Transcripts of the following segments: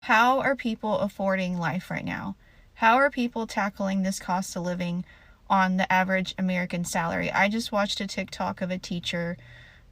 How are people affording life right now? How are people tackling this cost of living on the average American salary? I just watched a TikTok of a teacher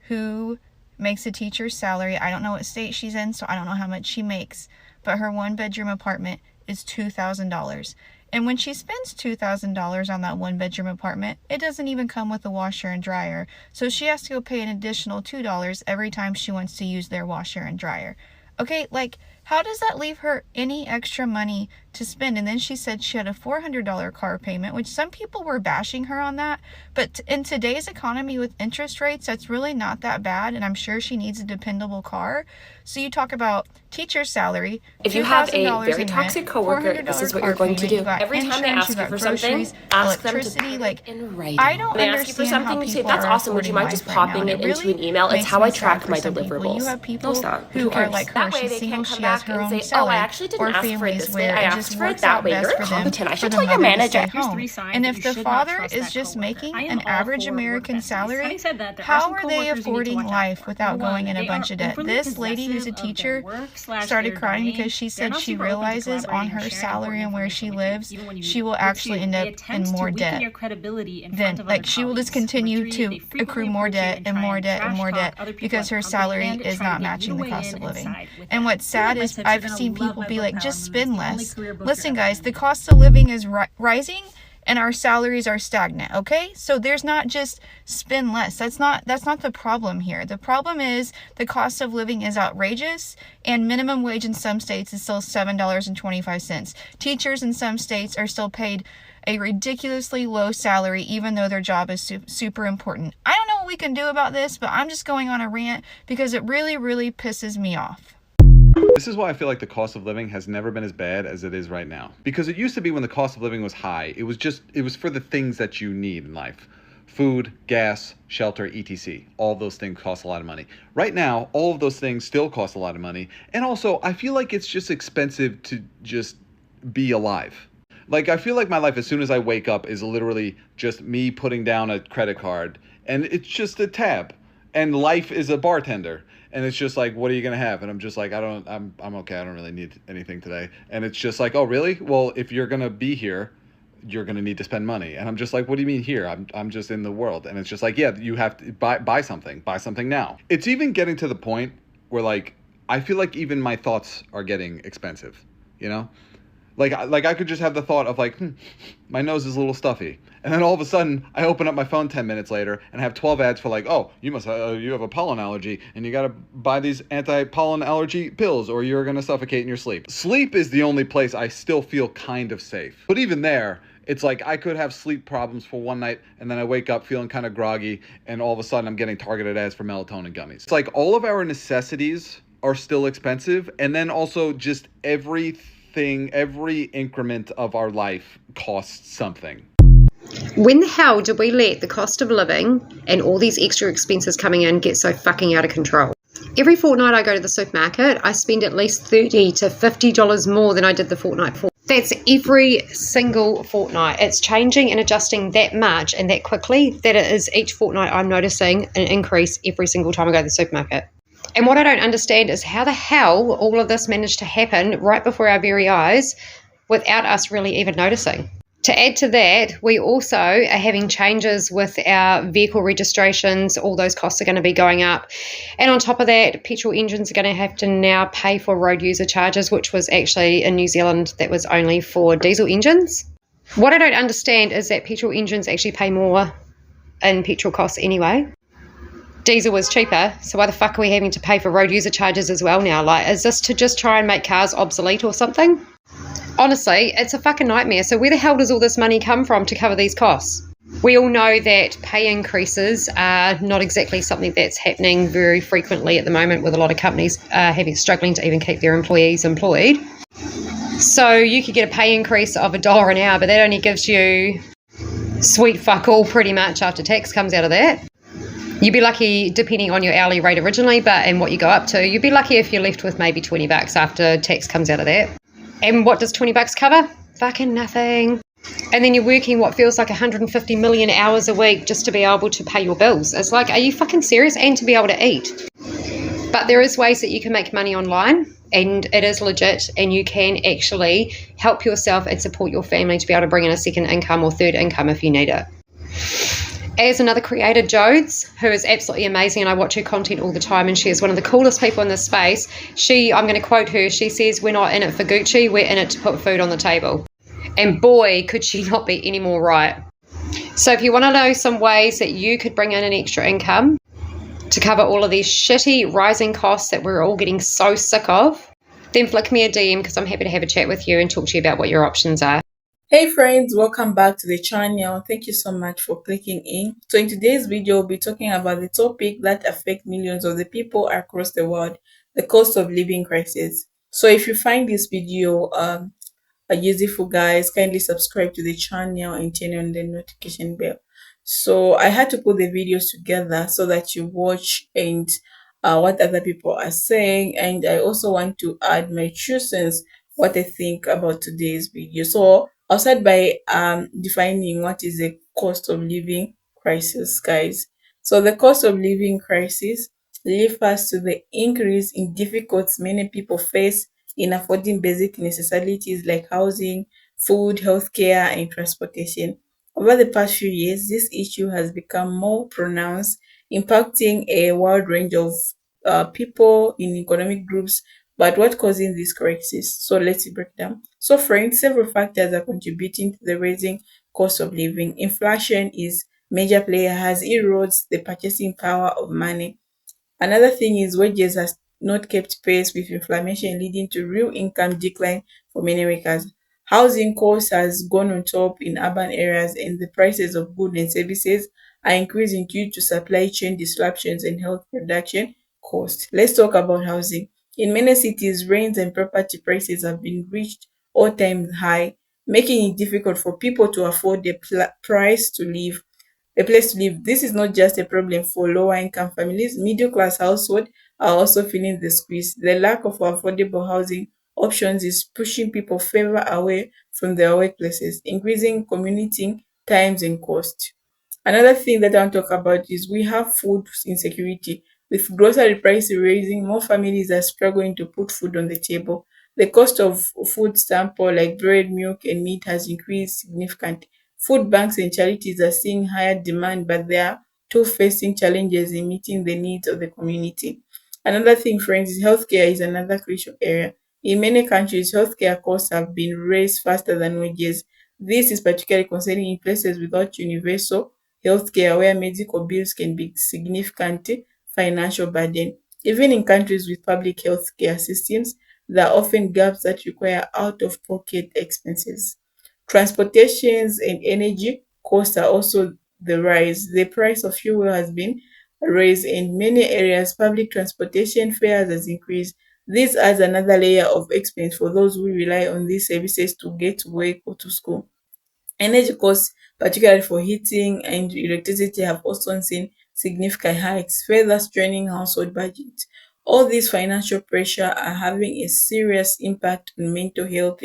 who makes a teacher's salary. I don't know what state she's in, so I don't know how much she makes, but her 1-bedroom apartment is $2,000. And when she spends $2,000 on that 1-bedroom apartment, it doesn't even come with a washer and dryer. So she has to go pay an additional $2 every time she wants to use their washer and dryer. Okay, like, how does that leave her any extra money to spend? And then she said she had a $400 car payment, which some people were bashing her on that. But in today's economy with interest rates, that's really not that bad. And I'm sure she needs a dependable car. So you talk about teacher's salary. If you have a very toxic coworker, this is what you're going to do. Every time they ask you for something, ask them to put it in writing. I don't when they ask you for something, you say, that's awesome, would you mind just popping it into an email? It's how I track my deliverables. You have people who are like her. She's single, she has her own salary. Oh, I actually didn't ask for it this way. I asked for it that way. You're incompetent. I should tell your manager. And if the father is just making an average American salary, how are they affording life without going in a bunch of debt? This lady who's a teacher started crying because she said she realizes on her salary and where she lives, she will actually end up in more debt. Then, like, she will just continue to accrue more debt and more debt and more debt because her salary is not matching the cost of living. And what's sad is I've seen people be like, just spend less. Listen, guys, the cost of living is rising and our salaries are stagnant, okay? So there's not just spend less. That's not the problem here. The problem is the cost of living is outrageous, and minimum wage in some states is still $7.25. Teachers in some states are still paid a ridiculously low salary, even though their job is super important. I don't know what we can do about this, but I'm just going on a rant because it really, really pisses me off. This is why I feel like the cost of living has never been as bad as it is right now. Because it used to be when the cost of living was high, it was for the things that you need in life. Food, gas, shelter, etc. All those things cost a lot of money. Right now, all of those things still cost a lot of money. And also, I feel like it's just expensive to just be alive. Like, I feel like my life as soon as I wake up is literally just me putting down a credit card. And it's just a tab. And life is a bartender. And it's just like, what are you going to have? And I'm just like, I'm okay. I don't really need anything today. And it's just like, oh, really? Well, if you're going to be here, you're going to need to spend money. And I'm just like, what do you mean here? I'm just in the world. And it's just like, yeah, you have to buy something now. It's even getting to the point where, like, I feel like even my thoughts are getting expensive, you know? Like I could just have the thought of like, my nose is a little stuffy. And then all of a sudden, I open up my phone 10 minutes later and have 12 ads for like, oh, you have a pollen allergy and you got to buy these anti-pollen allergy pills or you're going to suffocate in your sleep. Sleep is the only place I still feel kind of safe. But even there, it's like I could have sleep problems for one night and then I wake up feeling kind of groggy and all of a sudden I'm getting targeted ads for melatonin gummies. It's like all of our necessities are still expensive, and then also just every increment of our life costs something. When the hell did we let the cost of living and all these extra expenses coming in get so fucking out of control? Every fortnight I go to the supermarket, I spend at least $30 to $50 more than I did the fortnight before. That's every single fortnight. It's changing and adjusting that much and that quickly that it is each fortnight I'm noticing an increase every single time I go to the supermarket. And what I don't understand is how the hell all of this managed to happen right before our very eyes without us really even noticing. To add to that, we also are having changes with our vehicle registrations. All those costs are going to be going up. And on top of that, petrol engines are going to have to now pay for road user charges, which was actually in New Zealand, that was only for diesel engines. What I don't understand is that petrol engines actually pay more in petrol costs anyway. Diesel was cheaper, so why the fuck are we having to pay for road user charges as well now? Like, is this to just try and make cars obsolete or something? Honestly, it's a fucking nightmare. So where the hell does all this money come from to cover these costs? We all know that pay increases are not exactly something that's happening very frequently at the moment, with a lot of companies struggling to even keep their employees employed. So you could get a pay increase of $1 an hour, but that only gives you sweet fuck all pretty much after tax comes out of that. You'd be lucky, depending on your hourly rate originally, and what you go up to, you'd be lucky if you're left with maybe $20 after tax comes out of that. And what does $20 cover? Fucking nothing. And then you're working what feels like 150 million hours a week just to be able to pay your bills. It's like, are you fucking serious? And to be able to eat. But there is ways that you can make money online, and it is legit, and you can actually help yourself and support your family to be able to bring in a second income or third income if you need it. As another creator, Jodes, who is absolutely amazing, and I watch her content all the time, and she is one of the coolest people in this space. I'm going to quote her, she says, "We're not in it for Gucci, we're in it to put food on the table." And boy, could she not be any more right. So if you want to know some ways that you could bring in an extra income to cover all of these shitty rising costs that we're all getting so sick of, then flick me a DM, because I'm happy to have a chat with you and talk to you about what your options are. Hey friends, welcome back to the channel. Thank you so much for clicking in. So in today's video, we'll be talking about the topic that affects millions of the people across the world, the cost of living crisis. So if you find this video useful, guys, kindly subscribe to the channel and turn on the notification bell. So I had to put the videos together so that you watch and what other people are saying, and I also want to add my 2 cents, what I think about today's video. So I'll start by defining what is the cost of living crisis, guys. So the cost of living crisis refers to the increase in difficulties many people face in affording basic necessities like housing, food, healthcare, and transportation. Over the past few years, this issue has become more pronounced, impacting a wide range of people in economic groups. But what causing this crisis? So let's break down. So friends, several factors are contributing to the rising cost of living. Inflation is major player, has erodes the purchasing power of money. Another thing is wages has not kept pace with inflation, leading to real income decline for many workers. Housing costs has gone on top in urban areas, and the prices of goods and services are increasing due to supply chain disruptions and health production costs. Let's talk about housing. In many cities, rents and property prices have been reached all-time high, making it difficult for people to afford the price to live a place to live. This is not just a problem for lower income families. Middle class households are also feeling the squeeze. The lack of affordable housing options is pushing people further away from their workplaces, increasing commuting times and cost. Another thing that I want to talk about is we have food insecurity. With grocery prices rising, more families are struggling to put food on the table. The cost of food sample like bread, milk, and meat has increased significantly. Food banks and charities are seeing higher demand, but they are too facing challenges in meeting the needs of the community. Another thing, friends, is healthcare is another crucial area. In many countries, healthcare costs have been raised faster than wages. This is particularly concerning in places without universal healthcare, where medical bills can be significant financial burden. Even in countries with public healthcare systems, there are often gaps that require out-of-pocket expenses. Transportations and energy costs are also the rise. The price of fuel has been raised in many areas. Public transportation fares has increased. This adds another layer of expense for those who rely on these services to get to work or to school. Energy costs, particularly for heating and electricity, have also seen significant hikes, further straining household budgets. All these financial pressure are having a serious impact on mental health.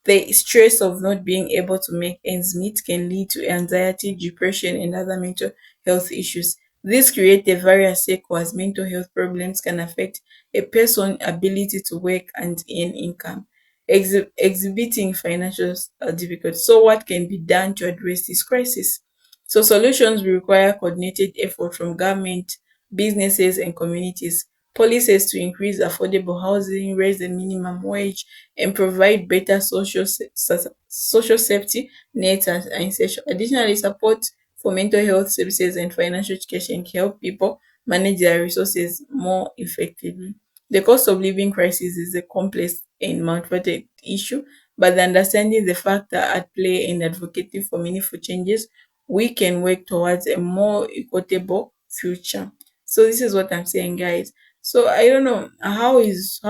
The stress of not being able to make ends meet can lead to anxiety, depression, and other mental health issues. This creates a various cycle as mental health problems can affect a person's ability to work and earn income, exhibiting financial difficulties. So, what can be done to address this crisis? So, solutions will require coordinated effort from government, businesses, and communities. Policies to increase affordable housing, raise the minimum wage, and provide better social safety nets and insertion. Additionally, support for mental health services and financial education can help people manage their resources more effectively. The cost of living crisis is a complex and multifaceted issue, but understanding the factor at play and advocating for meaningful changes, we can work towards a more equitable future. So this is what I'm saying, guys. So I don't know how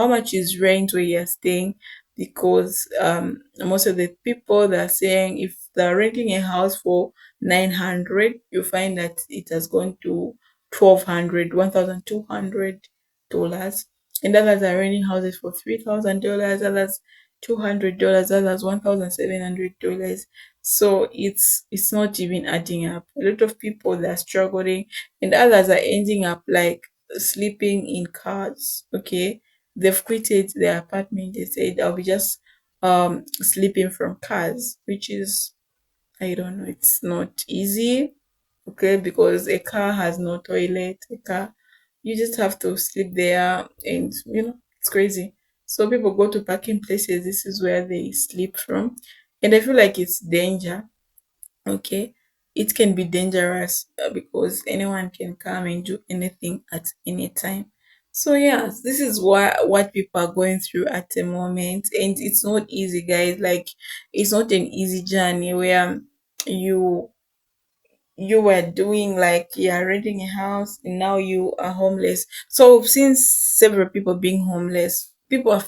much is rent where you're staying, because most of the people that are saying if they're renting a house for 900, you find that it has gone to 1200, $1,200, and others are renting houses for $3,000, others $200, others $1,700. So it's not even adding up. A lot of people that are struggling, and others are ending up like sleeping in cars. Okay, they've quitted their apartment. They said I'll be just sleeping from cars, which is, I don't know, it's not easy. Okay, because a car has no toilet. A car, you just have to sleep there, and it's crazy. So people go to parking places. This is where they sleep from, and I feel like it's danger. Okay, it can be dangerous because anyone can come and do anything at any time. So yeah, this is what people are going through at the moment, and it's not easy, guys. Like, it's not an easy journey where you you were doing, like, you're renting a house and now you are homeless. So we've seen several people being homeless. People are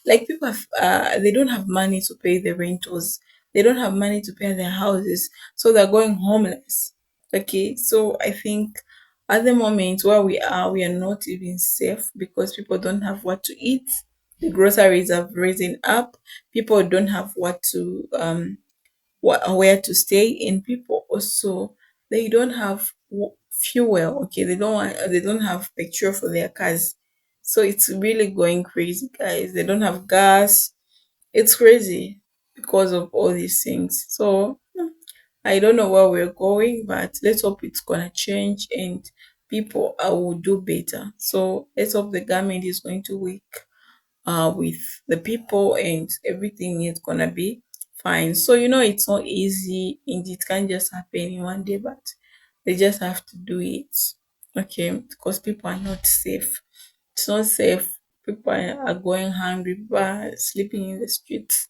like, people have, they don't have money to pay the rentals. They don't have money to pay their houses, so they're going homeless. Okay, so I think at the moment where we are not even safe because people don't have what to eat. The groceries have risen up. People don't have what to where to stay, and people also, they don't have fuel. Okay, they don't have petrol for their cars, so it's really going crazy, guys. They don't have gas. It's crazy because of all these things. So I don't know where we're going, but let's hope it's gonna change and people will do better. So let's hope the government is going to work with the people and everything is gonna be fine. So it's not easy and it can't just happen in one day, but they just have to do it. Okay, because people are not safe. It's not safe. People are going hungry, people are sleeping in the streets.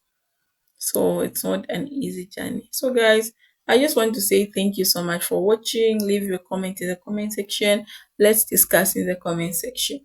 So it's not an easy journey. So guys, I just want to say thank you so much for watching. Leave your comment in the comment section. Let's discuss in the comment section.